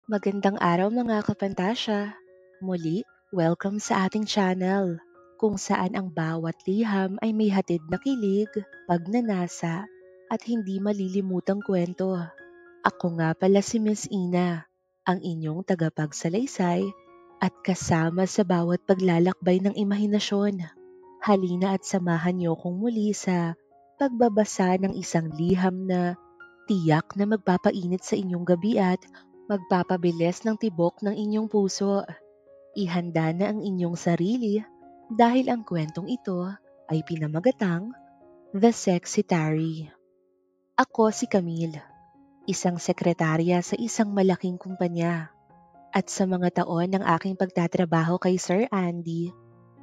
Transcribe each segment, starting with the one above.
Magandang araw mga kapantasya. Muli, welcome sa ating channel, kung saan ang bawat liham ay may hatid na kilig, pagnanasa, at hindi malilimutang kwento. Ako nga pala si Miss Ina, ang inyong tagapagsalaysay at kasama sa bawat paglalakbay ng imahinasyon. Halina at samahan niyo kong muli sa pagbabasa ng isang liham na tiyak na magpapainit sa inyong gabi at magpapabilis ng tibok ng inyong puso. Ihanda na ang inyong sarili dahil ang kwentong ito ay pinamagatang The Sexitary. Ako si Camille, isang sekretarya sa isang malaking kumpanya. At sa mga taon ng aking pagtatrabaho kay Sir Andy,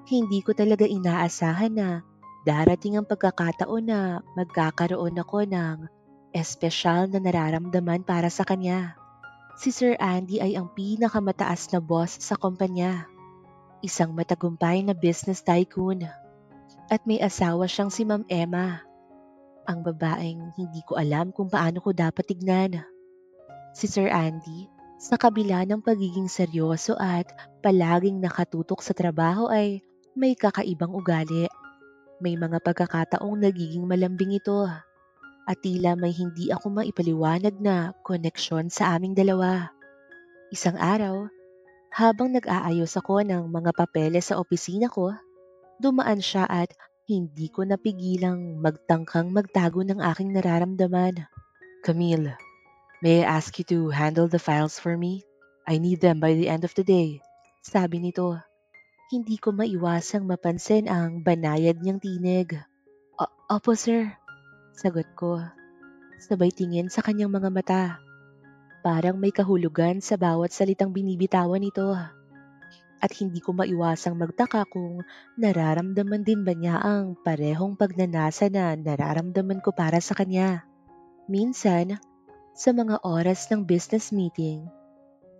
hindi ko talaga inaasahan na darating ang pagkakataon na magkakaroon ako ng espesyal na nararamdaman para sa kanya. Si Sir Andy ay ang pinakamataas na boss sa kumpanya, isang matagumpay na business tycoon, at may asawa siyang si Ma'am Emma, ang babaeng hindi ko alam kung paano ko dapat tignan. Si Sir Andy, sa kabila ng pagiging seryoso at palaging nakatutok sa trabaho ay may kakaibang ugali. May mga pagkakataong nagiging malambing ito at tila may hindi ako maipaliwanag na koneksyon sa aming dalawa. Isang araw, habang nag-aayos ako ng mga papeles sa opisina ko, dumaan siya at hindi ko napigilang magtangkang magtago ng aking nararamdaman. Camille, may I ask you to handle the files for me? I need them by the end of the day. Sabi nito. Hindi ko maiwasang mapansin ang banayad niyang tinig. Opo sir, sagot ko. Sabay tingin sa kanyang mga mata. Parang may kahulugan sa bawat salitang binibitawan nito. At hindi ko maiwasang magtaka kung nararamdaman din ba niya ang parehong pagnanasa na nararamdaman ko para sa kanya. Minsan, sa mga oras ng business meeting,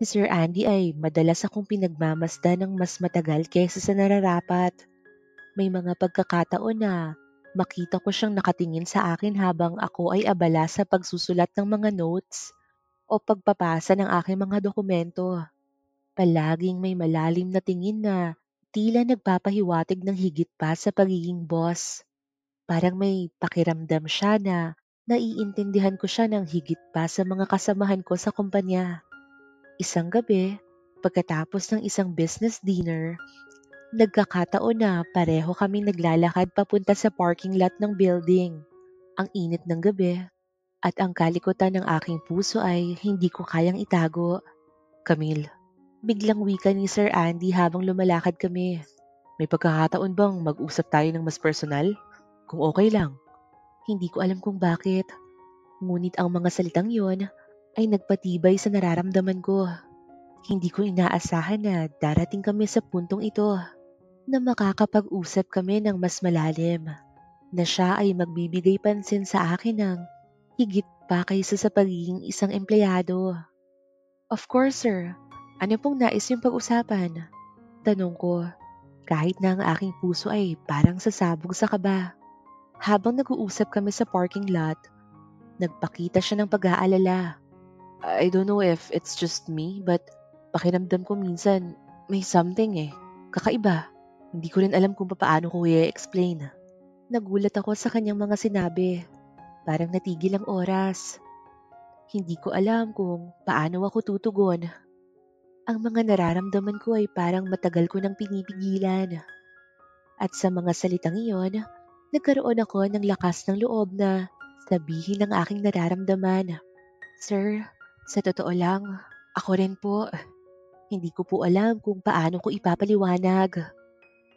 si Sir Andy ay madalas akong pinagmamasdan ng mas matagal kaysa sa nararapat. May mga pagkakataon na makita ko siyang nakatingin sa akin habang ako ay abala sa pagsusulat ng mga notes o pagpapasa ng aking mga dokumento. Palaging may malalim na tingin na tila nagpapahiwatig ng higit pa sa pagiging boss. Parang may pakiramdam siya na naiintindihan ko siya ng higit pa sa mga kasamahan ko sa kumpanya. Isang gabi, pagkatapos ng isang business dinner, nagkakataon na pareho kaming naglalakad papunta sa parking lot ng building. Ang init ng gabi at ang kalikutan ng aking puso ay hindi ko kayang itago. Camille, biglang wika ni Sir Andy habang lumalakad kami. May pagkakataon bang mag-usap tayo ng mas personal? Kung okay lang. Hindi ko alam kung bakit. Ngunit ang mga salitang yon ay nagpatibay sa nararamdaman ko. Hindi ko inaasahan na darating kami sa puntong ito na makakapag-usap kami ng mas malalim, na siya ay magbibigay pansin sa akin ng higit pa kaysa sa pagiging isang empleyado. Of course, sir. Ano pong nais yung pag-usapan? Tanong ko, kahit na ang aking puso ay parang sasabog sa kaba. Habang nag-uusap kami sa parking lot, nagpakita siya ng pag-aalala. I don't know if it's just me, but pakiramdam ko minsan may something Kakaiba. Hindi ko rin alam kung paano ko i-explain. Nagulat ako sa kanyang mga sinabi. Parang natigil ang oras. Hindi ko alam kung paano ako tutugon. Ang mga nararamdaman ko ay parang matagal ko nang pinipigilan. At sa mga salitang iyon, nagkaroon ako ng lakas ng loob na sabihin ang aking nararamdaman. Sir, sa totoo lang, ako rin po. Hindi ko po alam kung paano ko ipapaliwanag.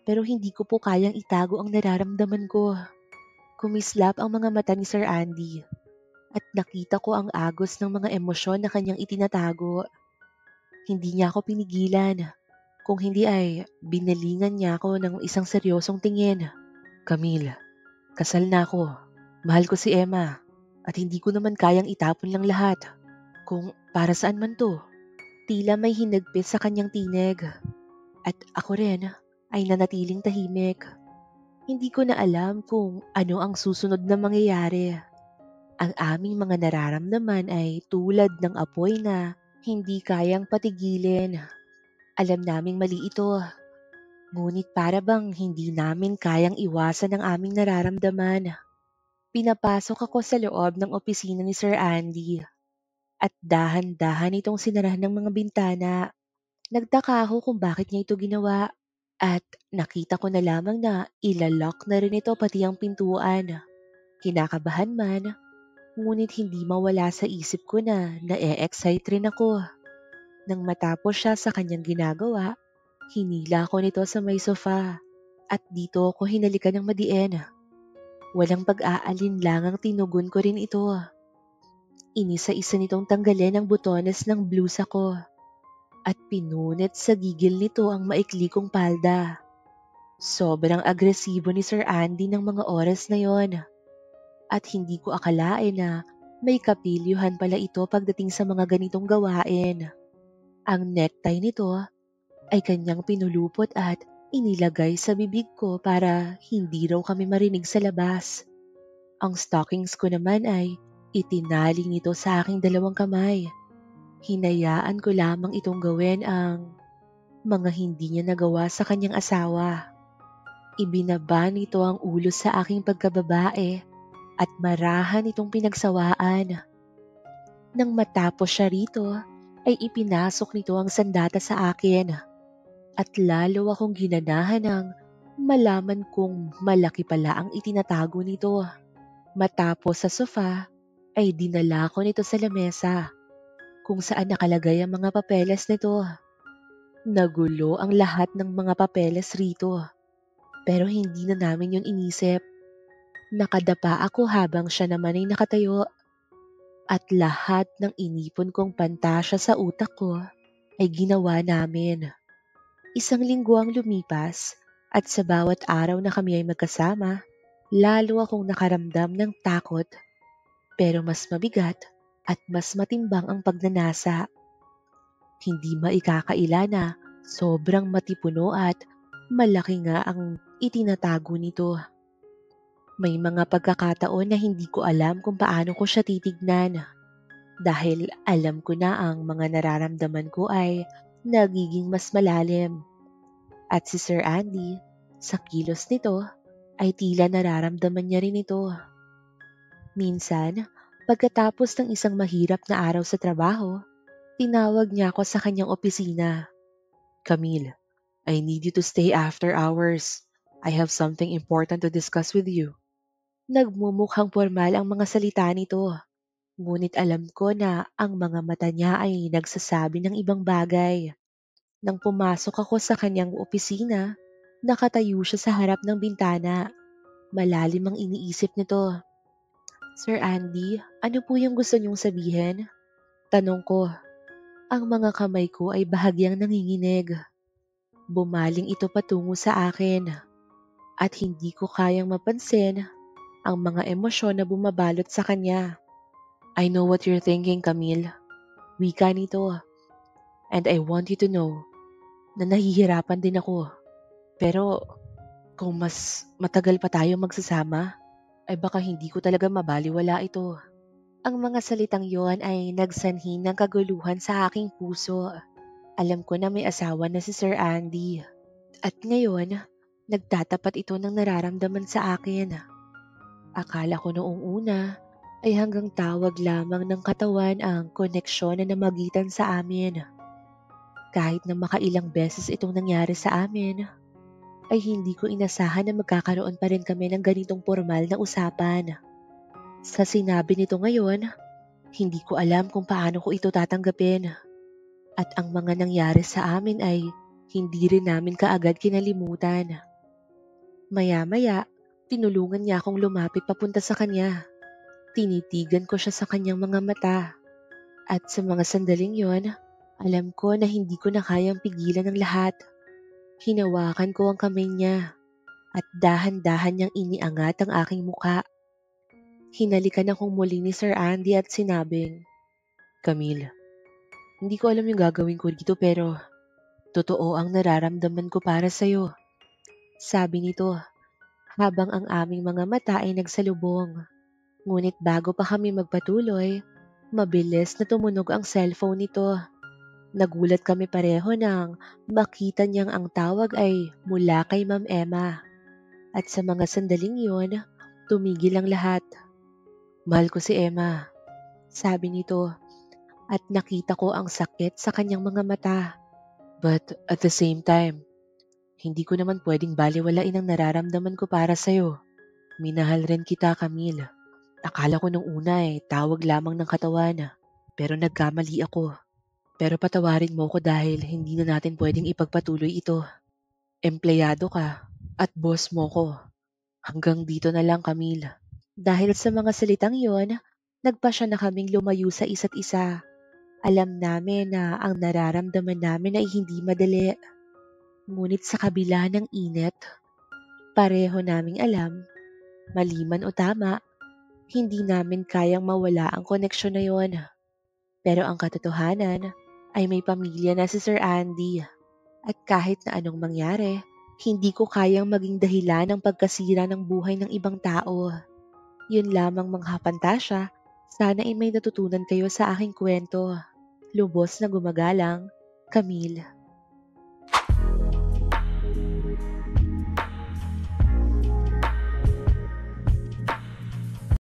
Pero hindi ko po kayang itago ang nararamdaman ko. Kumislap ang mga mata ni Sir Andy at nakita ko ang agos ng mga emosyon na kanyang itinatago. Hindi niya ako pinigilan. Kung hindi ay binalingan niya ako ng isang seryosong tingin. Camille, kasal na ako. Mahal ko si Emma at hindi ko naman kayang itapon lang lahat. Kung para saan man to, tila may hinagpis sa kanyang tinig. At ako rin ay nanatiling tahimik. Hindi ko na alam kung ano ang susunod na mangyayari. Ang aming mga nararamdaman ay tulad ng apoy na Hindi kayang patigilin. Alam naming mali ito. Ngunit para bang hindi namin kayang iwasan ang aming nararamdaman. Pinapasok ako sa loob ng opisina ni Sir Andy at dahan-dahan itong sinarahan ng mga bintana. Nagtaka ako kung bakit niya ito ginawa at nakita ko na lamang na ilalak na rin ito pati ang pintuan. Kinakabahan man, ngunit hindi mawala sa isip ko na na-excite rin ako. Nang matapos siya sa kanyang ginagawa, hinila ko nito sa may sofa at dito ako hinalikan ng madiin. Walang pag-aalinlangang tinugon ko rin ito. Inisa-isa nitong tanggalin ang butones ng blusa ko at pinunit sa gigil nito ang maikli kong palda. Sobrang agresibo ni Sir Andy ng mga oras na yon at hindi ko akalain na may kapilyuhan pala ito pagdating sa mga ganitong gawain. Ang necktie nito ay kanyang pinulupot at inilagay sa bibig ko para hindi raw kami marinig sa labas. Ang stockings ko naman ay itinali nito sa aking dalawang kamay. Hinayaan ko lamang itong gawin ang mga hindi niya nagawa sa kanyang asawa. Ibinaba nito ang ulo sa aking pagkababae at marahan itong pinagsawaan. Nang matapos siya rito, ay ipinasok nito ang sandata sa akin at lalo akong ginanahan ng malaman kong malaki pala ang itinatago nito. Matapos sa sofa, ay dinala ko nito sa lamesa kung saan nakalagay ang mga papeles nito. Nagulo ang lahat ng mga papeles rito pero hindi na namin yun inisip. Nakadapa ako habang siya naman ay nakatayo at lahat ng inipon kong pantasya sa utak ko ay ginawa namin. Isang linggo ang lumipas at sa bawat araw na kami ay magkasama, lalo akong nakaramdam ng takot pero mas mabigat at mas matimbang ang pagnanasa. Hindi maikakaila na sobrang matipuno at malaki nga ang itinatago nito. May mga pagkakataon na hindi ko alam kung paano ko siya titignan dahil alam ko na ang mga nararamdaman ko ay nagiging mas malalim. At si Sir Andy, sa kilos nito, ay tila nararamdaman niya rin ito. Minsan, pagkatapos ng isang mahirap na araw sa trabaho, tinawag niya ako sa kanyang opisina. Camille, I need you to stay after hours. I have something important to discuss with you. Nagmumukhang formal ang mga salita nito, ngunit alam ko na ang mga mata niya ay nagsasabi ng ibang bagay. Nang pumasok ako sa kanyang opisina, nakatayo siya sa harap ng bintana. Malalim ang iniisip nito. Sir Andy, ano po yung gusto niyong sabihin? Tanong ko. Ang mga kamay ko ay bahagyang nanginginig. Bumaling ito patungo sa akin at hindi ko kayang mapansin ang mga emosyon na bumabalot sa kanya. I know what you're thinking, Camille. Wika nito. And I want you to know na nahihirapan din ako. Pero kung mas matagal pa tayo magsasama, ay baka hindi ko talaga mabaliwala ito. Ang mga salitang yon ay nagsanhi ng kaguluhan sa aking puso. Alam ko na may asawa na si Sir Andy. At ngayon, nagtatapat ito ng nararamdaman sa akin. Akala ko noong una ay hanggang tawag lamang ng katawan ang koneksyon na namagitan sa amin. Kahit na makailang beses itong nangyari sa amin, ay hindi ko inasahan na magkakaroon pa rin kami ng ganitong formal na usapan. Sa sinabi nito ngayon, hindi ko alam kung paano ko ito tatanggapin. At ang mga nangyari sa amin ay hindi rin namin kaagad kinalimutan. Maya-maya, tinulungan niya akong lumapit papunta sa kanya. Tinitigan ko siya sa kanyang mga mata. At sa mga sandaling yon, alam ko na hindi ko na kayang pigilan ang lahat. Hinawakan ko ang kamay niya at dahan-dahan niyang iniangat ang aking muka. Hinalikan akong muli ni Sir Andy at sinabing, Camille, hindi ko alam yung gagawin ko dito pero totoo ang nararamdaman ko para sa'yo. Sabi nito habang ang aming mga mata ay nagsalubong. Ngunit bago pa kami magpatuloy, mabilis na tumunog ang cellphone nito. Nagulat kami pareho nang makita niyang ang tawag ay mula kay Ma'am Emma. At sa mga sandaling yun, tumigil ang lahat. Mahal ko si Emma, sabi nito, at nakita ko ang sakit sa kanyang mga mata. But at the same time, hindi ko naman pwedeng balewalain ang nararamdaman ko para sa'yo. Minahal rin kita, Camille. Akala ko nung una tawag lamang ng katawan. Pero nagkamali ako. Pero patawarin mo ko dahil hindi na natin pwedeng ipagpatuloy ito. Empleyado ka at boss mo ko. Hanggang dito na lang, Camille. Dahil sa mga salitang yon, nagpasya na kaming lumayo sa isa't isa. Alam namin na ang nararamdaman namin ay hindi madali. Ngunit sa kabila ng init, pareho naming alam, mali man o tama, hindi namin kayang mawala ang koneksyon na yon. Pero ang katotohanan ay may pamilya na si Sir Andy. At kahit na anong mangyari, hindi ko kayang maging dahilan ng pagkasira ng buhay ng ibang tao. Yun lamang mga pantasya, sana ay may natutunan kayo sa aking kwento. Lubos na gumagalang, Camille.